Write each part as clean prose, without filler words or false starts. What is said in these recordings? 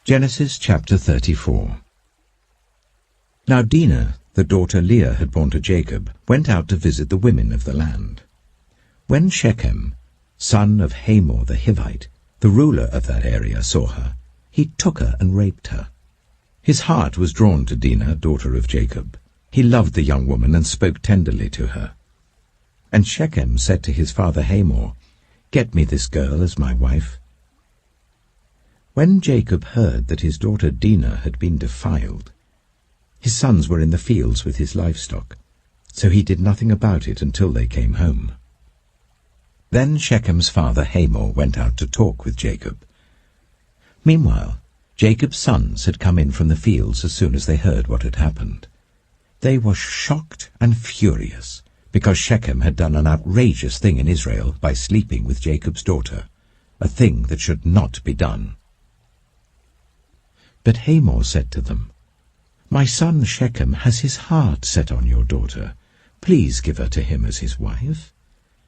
Genesis chapter 34. Now Dinah, the daughter Leah had borne to Jacob, went out to visit the women of the land. When Shechem, son of Hamor the Hivite, the ruler of that area, saw her, he took her and raped her. His heart was drawn to Dinah, daughter of Jacob. He loved the young woman and spoke tenderly to her. And Shechem said to his father Hamor, "Get me this girl as my wife." When Jacob heard that his daughter Dinah had been defiled, his sons were in the fields with his livestock, so he did nothing about it until they came home. Then Shechem's father Hamor went out to talk with Jacob. Meanwhile, Jacob's sons had come in from the fields as soon as they heard what had happened. They were shocked and furious, because Shechem had done an outrageous thing in Israel by sleeping with Jacob's daughter, a thing that should not be done. But Hamor said to them, "My son Shechem has his heart set on your daughter. Please give her to him as his wife.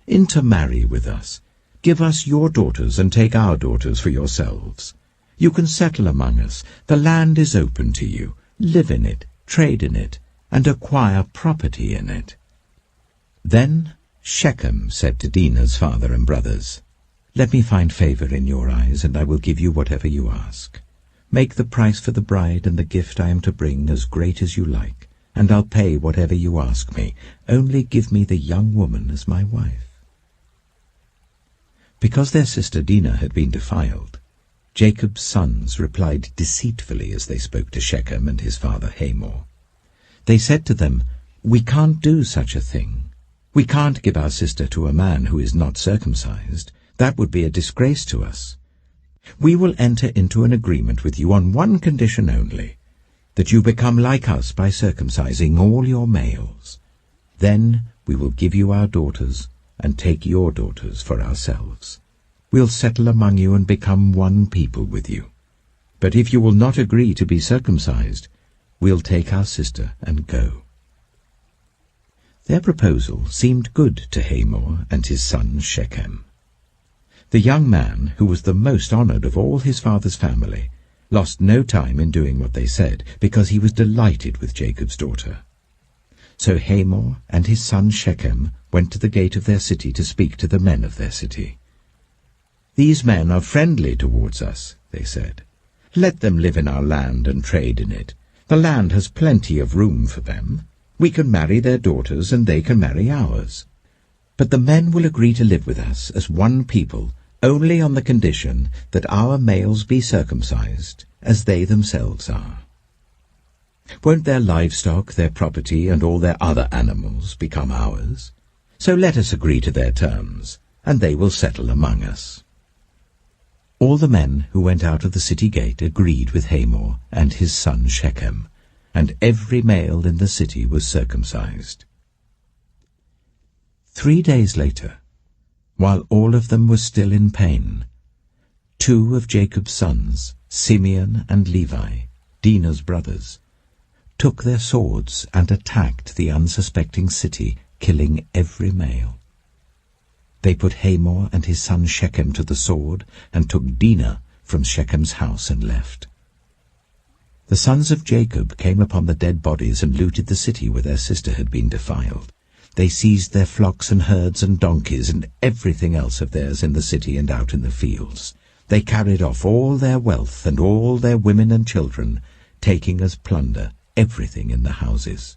Intermarry with us. Give us your daughters and take our daughters for yourselves. You can settle among us. The land is open to you. Live in it, trade in it, and acquire property in it." Then Shechem said to Dinah's father and brothers, "Let me find favor in your eyes, and I will give you whatever you ask. Make the price for the bride and the gift I am to bring as great as you like, and I'll pay whatever you ask me. Only give me the young woman as my wife." Because their sister Dinah had been defiled, Jacob's sons replied deceitfully as they spoke to Shechem and his father Hamor. They said to them, "We can't do such a thing. We can't give our sister to a man who is not circumcised. That would be a disgrace to us. We will enter into an agreement with you on one condition only, that you become like us by circumcising all your males. Then we will give you our daughters and take your daughters for ourselves. We'll settle among you and become one people with you. But if you will not agree to be circumcised, we'll take our sister and go." Their proposal seemed good to Hamor and his son Shechem. The young man, who was the most honored of all his father's family, lost no time in doing what they said, because he was delighted with Jacob's daughter. So Hamor and his son Shechem went to the gate of their city to speak to the men of their city. "These men are friendly towards us," they said. "Let them live in our land and trade in it. The land has plenty of room for them. We can marry their daughters and they can marry ours. But the men will agree to live with us as one people only on the condition that our males be circumcised, as they themselves are. Won't their livestock, their property, and all their other animals become ours? So let us agree to their terms, and they will settle among us." All the men who went out of the city gate agreed with Hamor and his son Shechem, and every male in the city was circumcised. 3 days later, while all of them were still in pain, 2 of Jacob's sons, Simeon and Levi, Dinah's brothers, took their swords and attacked the unsuspecting city, killing every male. They put Hamor and his son Shechem to the sword and took Dinah from Shechem's house and left. The sons of Jacob came upon the dead bodies and looted the city where their sister had been defiled. They seized their flocks and herds and donkeys and everything else of theirs in the city and out in the fields. They carried off all their wealth and all their women and children, taking as plunder everything in the houses.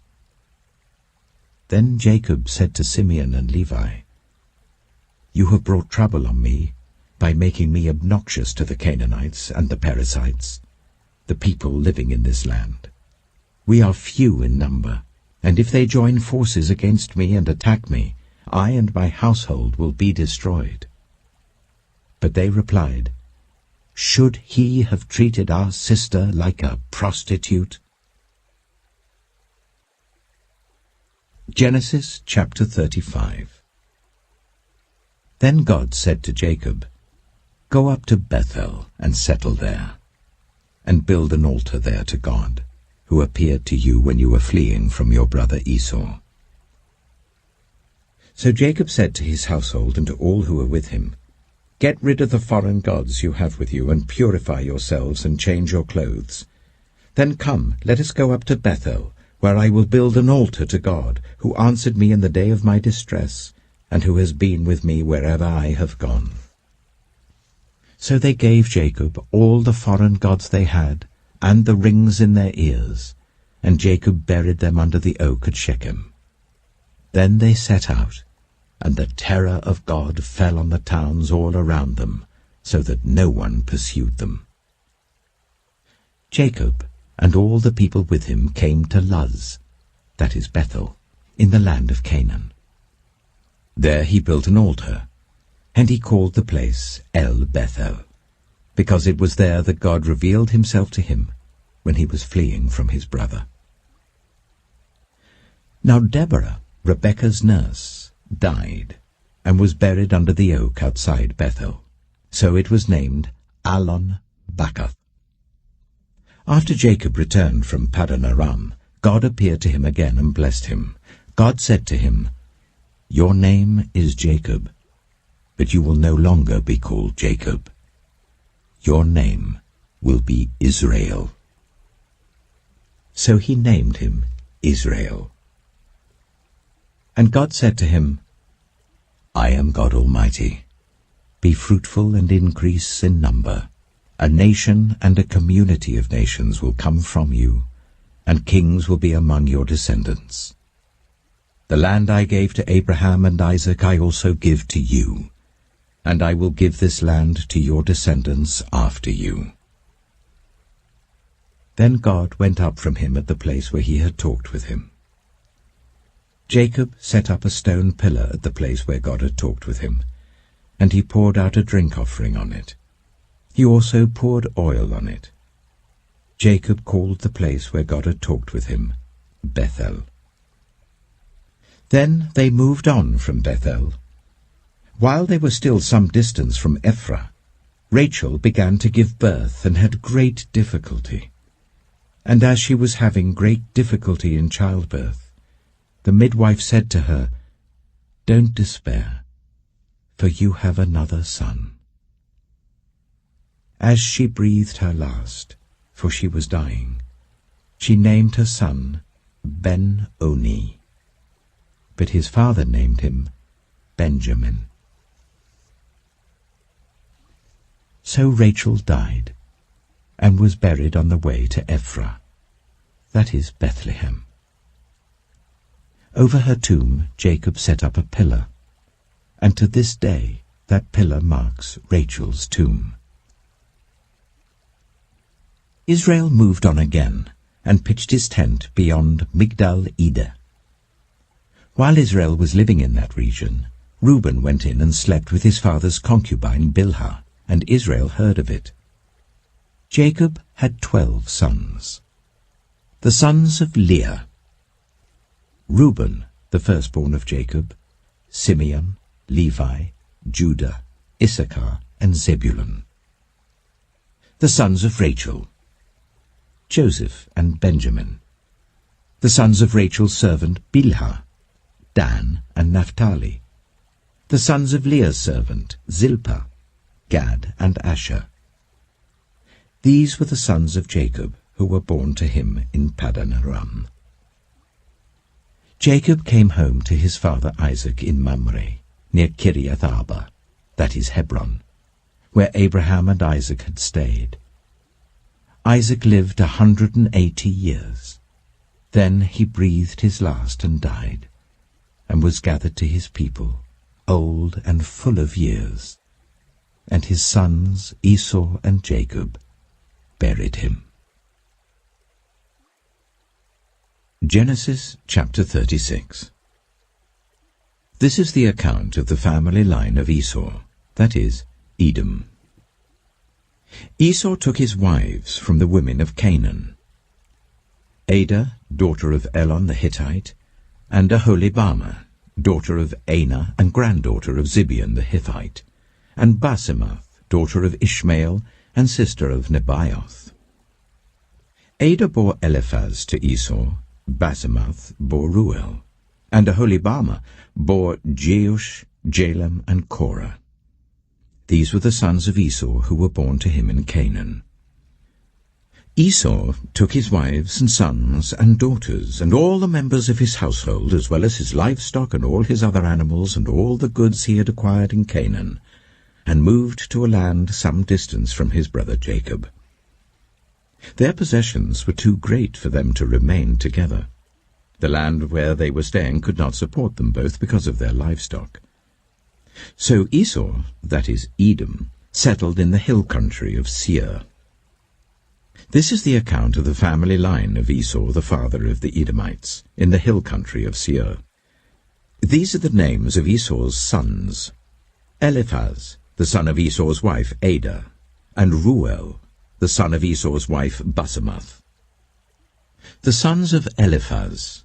Then Jacob said to Simeon and Levi, "You have brought trouble on me by making me obnoxious to the Canaanites and the Perizzites, the people living in this land. We are few in number, and if they join forces against me and attack me, I and my household will be destroyed." But they replied, "Should he have treated our sister like a prostitute?" Genesis chapter 35. Then God said to Jacob, "Go up to Bethel and settle there, and build an altar there to God, who appeared to you when you were fleeing from your brother Esau." So Jacob said to his household and to all who were with him, Get rid of the foreign gods you have with you, and purify yourselves and change your clothes. Then come, let us go up to Bethel, where I will build an altar to God, who answered me in the day of my distress, and who has been with me wherever I have gone." So they gave Jacob all the foreign gods they had, and the rings in their ears, and Jacob buried them under the oak at Shechem. Then they set out, and the terror of God fell on the towns all around them, so that no one pursued them. Jacob and all the people with him came to Luz, that is Bethel, in the land of Canaan. There he built an altar, and he called the place El Bethel, because it was there that God revealed himself to him when he was fleeing from his brother. Now Deborah, Rebekah's nurse, died, and was buried under the oak outside Bethel. So it was named Allon Bacuth. After Jacob returned from Paddan Aram, God appeared to him again and blessed him. God said to him, "Your name is Jacob, but you will no longer be called Jacob. Your name will be Israel." So he named him Israel. And God said to him, "I am God Almighty. Be fruitful and increase in number. A nation and a community of nations will come from you, and kings will be among your descendants. The land I gave to Abraham and Isaac I also give to you, and I will give this land to your descendants after you." Then God went up from him at the place where he had talked with him. Jacob set up a stone pillar at the place where God had talked with him, and he poured out a drink offering on it. He also poured oil on it. Jacob called the place where God had talked with him Bethel. Then they moved on from Bethel. While they were still some distance from Ephraim, Rachel began to give birth and had great difficulty. And as she was having great difficulty in childbirth, the midwife said to her, "Don't despair, for you have another son." As she breathed her last, for she was dying, she named her son Ben-Oni, but his father named him Benjamin. So Rachel died, and was buried on the way to Ephraim, that is Bethlehem. Over her tomb Jacob set up a pillar, and to this day that pillar marks Rachel's tomb. Israel moved on again, and pitched his tent beyond Migdal-Eder. While Israel was living in that region, Reuben went in and slept with his father's concubine Bilhah, and Israel heard of it. Jacob had 12 sons. The sons of Leah: Reuben, the firstborn of Jacob, Simeon, Levi, Judah, Issachar, and Zebulun. The sons of Rachel: Joseph and Benjamin. The sons of Rachel's servant Bilhah: Dan and Naphtali. The sons of Leah's servant Zilpah: Gad and Asher. These were the sons of Jacob who were born to him in Paddan Aram. Jacob came home to his father Isaac in Mamre, near Kiriath Arba, that is Hebron, where Abraham and Isaac had stayed. Isaac lived 180 years. Then he breathed his last and died, and was gathered to his people, old and full of years. And his sons Esau and Jacob buried him. Genesis chapter 36. This is the account of the family line of Esau, that is, Edom. Esau took his wives from the women of Canaan: Adah, daughter of Elon the Hittite, and Aholibamah, daughter of Anah and granddaughter of Zibeon the Hittite, and Basemath, daughter of Ishmael and sister of Nebaioth. Adah bore Eliphaz to Esau, Basemath bore Ruel, and Aholibamah bore Jeush, Jalam, and Korah. These were the sons of Esau who were born to him in Canaan. Esau took his wives and sons and daughters and all the members of his household, as well as his livestock and all his other animals and all the goods he had acquired in Canaan, and moved to a land some distance from his brother Jacob. Their possessions were too great for them to remain together. The land where they were staying could not support them both because of their livestock. So Esau, that is Edom, settled in the hill country of Seir. This is the account of the family line of Esau, the father of the Edomites, in the hill country of Seir. These are the names of Esau's sons: Eliphaz, the son of Esau's wife Adah, and Reuel, the son of Esau's wife Basemath. The sons of Eliphaz: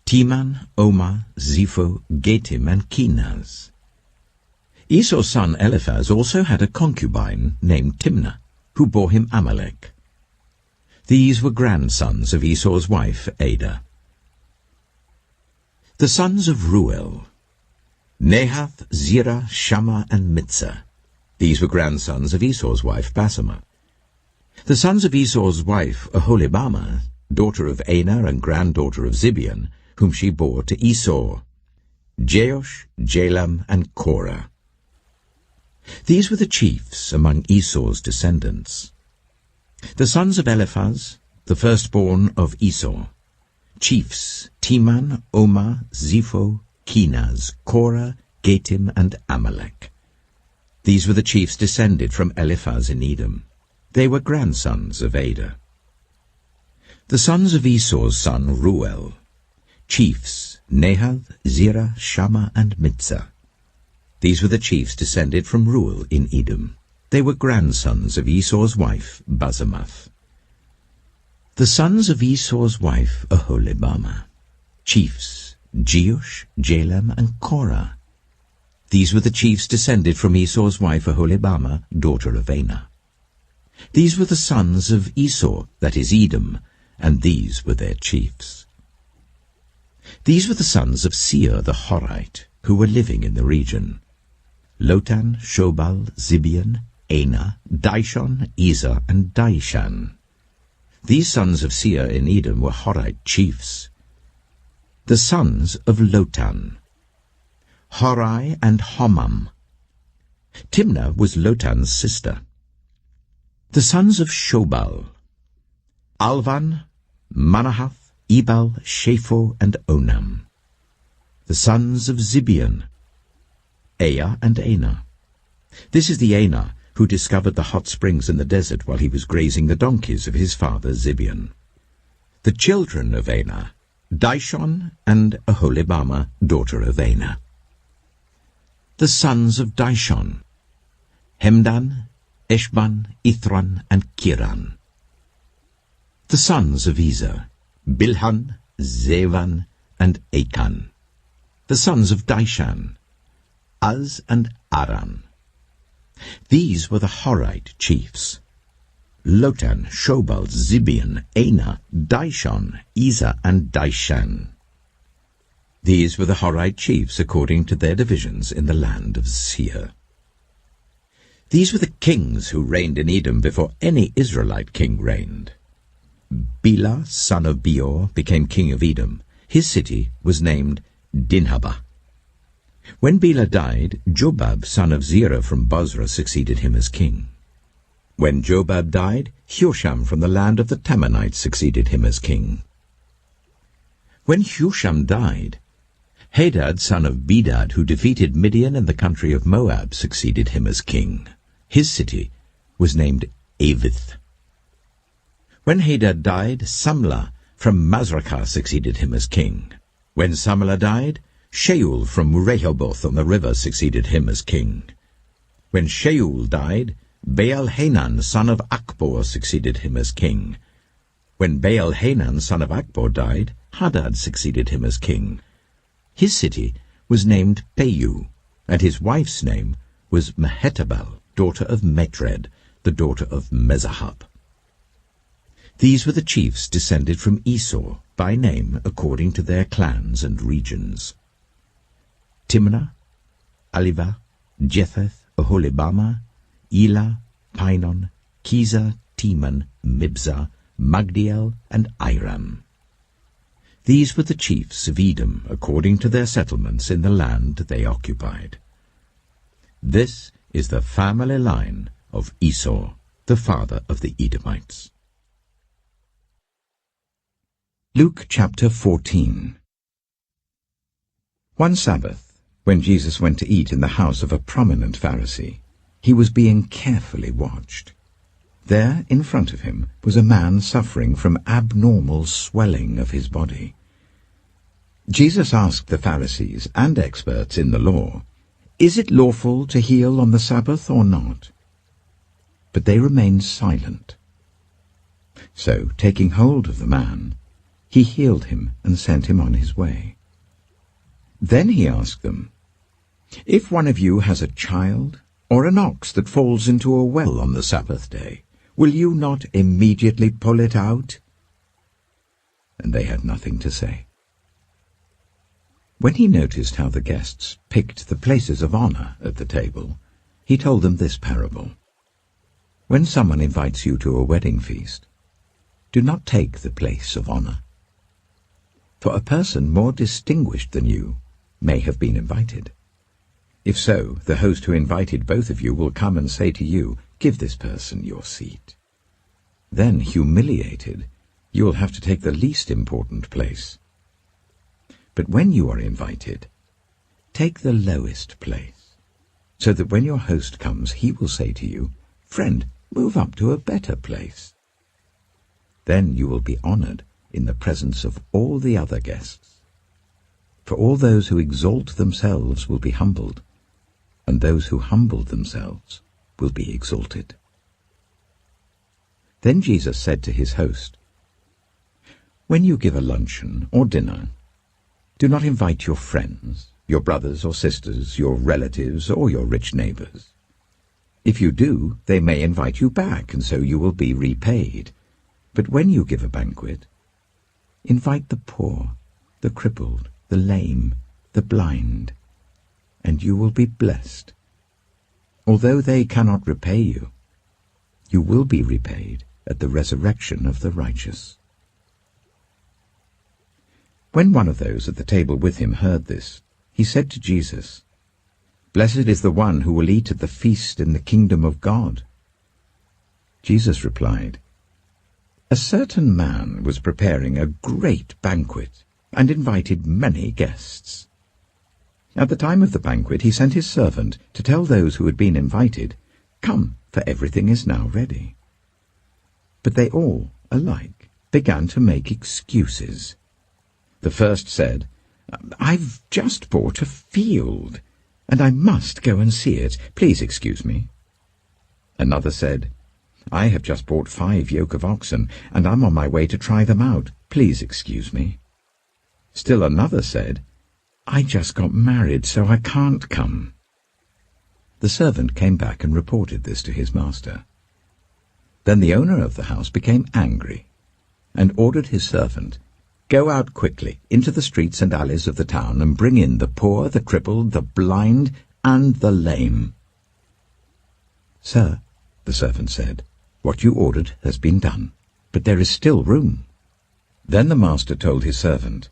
Teman, Omar, Zepho, Gatim, and Kenaz. Esau's son Eliphaz also had a concubine named Timnah, who bore him Amalek. These were grandsons of Esau's wife Adah. The sons of Reuel: Nahath, Zerah, Shammah, and Mitzah. These were grandsons of Esau's wife Basemath. The sons of Esau's wife Oholibamah, daughter of Anah and granddaughter of Zibeon, whom she bore to Esau: Jeush, Jalam, and Korah. These were the chiefs among Esau's descendants. The sons of Eliphaz, the firstborn of Esau: chiefs Teman, Omar, Zepho, Kenaz, Korah, Gatim, and Amalek. These were the chiefs descended from Eliphaz in Edom. They were grandsons of Adah. The sons of Esau's son Reuel: chiefs Nahath, Zerah, Shammah, and Mitzah. These were the chiefs descended from Reuel in Edom. They were grandsons of Esau's wife Basemath. The sons of Esau's wife Oholibamah: chiefs Jeush, Jalam, and Korah. These were the chiefs descended from Esau's wife Oholibamah, daughter of Anah. These were the sons of Esau, that is Edom, and these were their chiefs. These were the sons of Seir the Horite, who were living in the region: Lotan, Shobal, Zibeon, Anah, Dishon, Ezer, and Dishan. These sons of Seir in Edom were Horite chiefs. The sons of Lotan: Horai and Homam. Timnah was Lotan's sister. The sons of Shobal: Alvan, Manahath, Ebal, Shapho, and Onam. The sons of Zibeon: Aya and Anah. This is the Anah who discovered the hot springs in the desert while he was grazing the donkeys of his father Zibeon. The children of Anah: Dishon and Oholibamah, daughter of Anah. The sons of Dishon: Hemdan, Eshban, Ithran, and Kiran. The sons of Ezer: Bilhan, Zevan, and Achan. The sons of Dishan: Az and Aran. These were the Horite chiefs: Lotan, Shobal, Zibeon, Anah, Dishon, Ezer, and Dishan. These were the Horite chiefs according to their divisions in the land of Seir. These were the kings who reigned in Edom before any Israelite king reigned. Bela, son of Beor, became king of Edom. His city was named Dinhabah. When Bela died, Jobab, son of Zerah from Bozrah, succeeded him as king. When Jobab died, Husham from the land of the Tammanites succeeded him as king. When Husham died, Hadad, son of Bedad, who defeated Midian in the country of Moab, succeeded him as king. His city was named Avith. When Hadad died, Samlah from Masrekah succeeded him as king. When Samlah died, Shaul from Rehoboth on the river succeeded him as king. When Shaul died, Baal-Hanan, son of Akbor, succeeded him as king. When Baal-Hanan, son of Akbor, died, Hadad succeeded him as king. His city was named Peiu, and his wife's name was Mehetabel, daughter of Matred, the daughter of Mezahab. These were the chiefs descended from Esau, by name according to their clans and regions: Timnah, Alivah, Jetheth, Oholibamah, Elah, Pinon, Kizah, Teman, Mibzah, Magdiel, and Iram. These were the chiefs of Edom according to their settlements in the land they occupied. This is the family line of Esau, the father of the Edomites. Luke chapter 14. One Sabbath, when Jesus went to eat in the house of a prominent Pharisee, he was being carefully watched. There, in front of him, was a man suffering from abnormal swelling of his body. Jesus asked the Pharisees and experts in the law, "Is it lawful to heal on the Sabbath or not?" But they remained silent. So, taking hold of the man, he healed him and sent him on his way. Then he asked them, "If one of you has a child or an ox that falls into a well on the Sabbath day, will you not immediately pull it out?" And they had nothing to say. When he noticed how the guests picked the places of honor at the table, he told them this parable. When someone invites you to a wedding feast, do not take the place of honor. For a person more distinguished than you may have been invited. If so, the host who invited both of you will come and say to you, "Give this person your seat." Then, humiliated, you will have to take the least important place. But when you are invited, take the lowest place, so that when your host comes, he will say to you, "Friend, move up to a better place." Then you will be honored in the presence of all the other guests. For all those who exalt themselves will be humbled, and those who humble themselves will be exalted. Then Jesus said to his host, "When you give a luncheon or dinner, do not invite your friends, your brothers or sisters, your relatives, or your rich neighbors. If you do, they may invite you back, and so you will be repaid. But when you give a banquet, invite the poor, the crippled, the lame, the blind, and you will be blessed. Although they cannot repay you, you will be repaid at the resurrection of the righteous." When one of those at the table with him heard this, he said to Jesus, "Blessed is the one who will eat at the feast in the kingdom of God." Jesus replied, "A certain man was preparing a great banquet and invited many guests. At the time of the banquet he sent his servant to tell those who had been invited, 'Come, for everything is now ready.' But they all, alike, began to make excuses. The first said, 'I've just bought a field, and I must go and see it. Please excuse me.' Another said, 'I have just bought 5 yoke of oxen, and I'm on my way to try them out. Please excuse me.' Still another said, 'I just got married, so I can't come.' The servant came back and reported this to his master. Then the owner of the house became angry and ordered his servant, 'Go out quickly into the streets and alleys of the town and bring in the poor, the crippled, the blind, and the lame.' 'Sir,' the servant said, 'what you ordered has been done, but there is still room.' Then the master told his servant,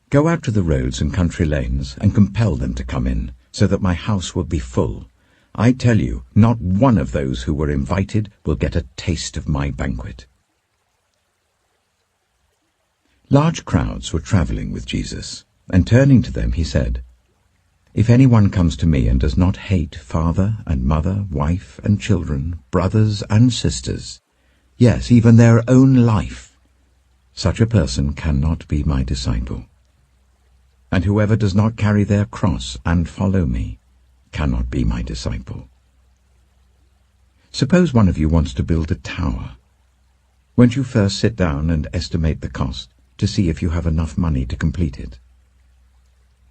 'Go out to the roads and country lanes and compel them to come in, so that my house will be full. I tell you, not one of those who were invited will get a taste of my banquet.'" Large crowds were traveling with Jesus, and turning to them he said, "If anyone comes to me and does not hate father and mother, wife and children, brothers and sisters, yes, even their own life, such a person cannot be my disciple. And whoever does not carry their cross and follow me cannot be my disciple. Suppose one of you wants to build a tower. Won't you first sit down and estimate the cost to see if you have enough money to complete it?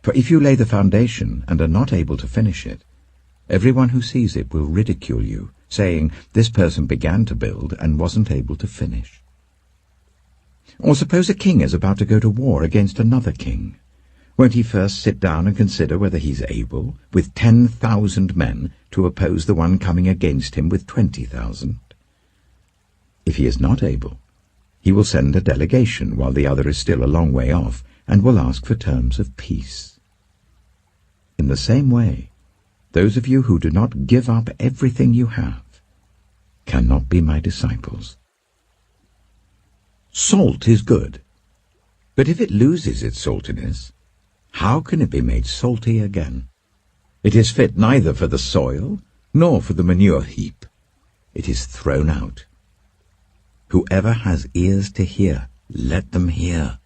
For if you lay the foundation and are not able to finish it, everyone who sees it will ridicule you, saying, 'This person began to build and wasn't able to finish.' Or suppose a king is about to go to war against another king. Won't he first sit down and consider whether he's able, with 10,000 men, to oppose the one coming against him with 20,000? If he is not able, he will send a delegation while the other is still a long way off, and will ask for terms of peace. In the same way, those of you who do not give up everything you have cannot be my disciples. Salt is good, but if it loses its saltiness, how can it be made salty again? It is fit neither for the soil nor for the manure heap. It is thrown out. Whoever has ears to hear, let them hear.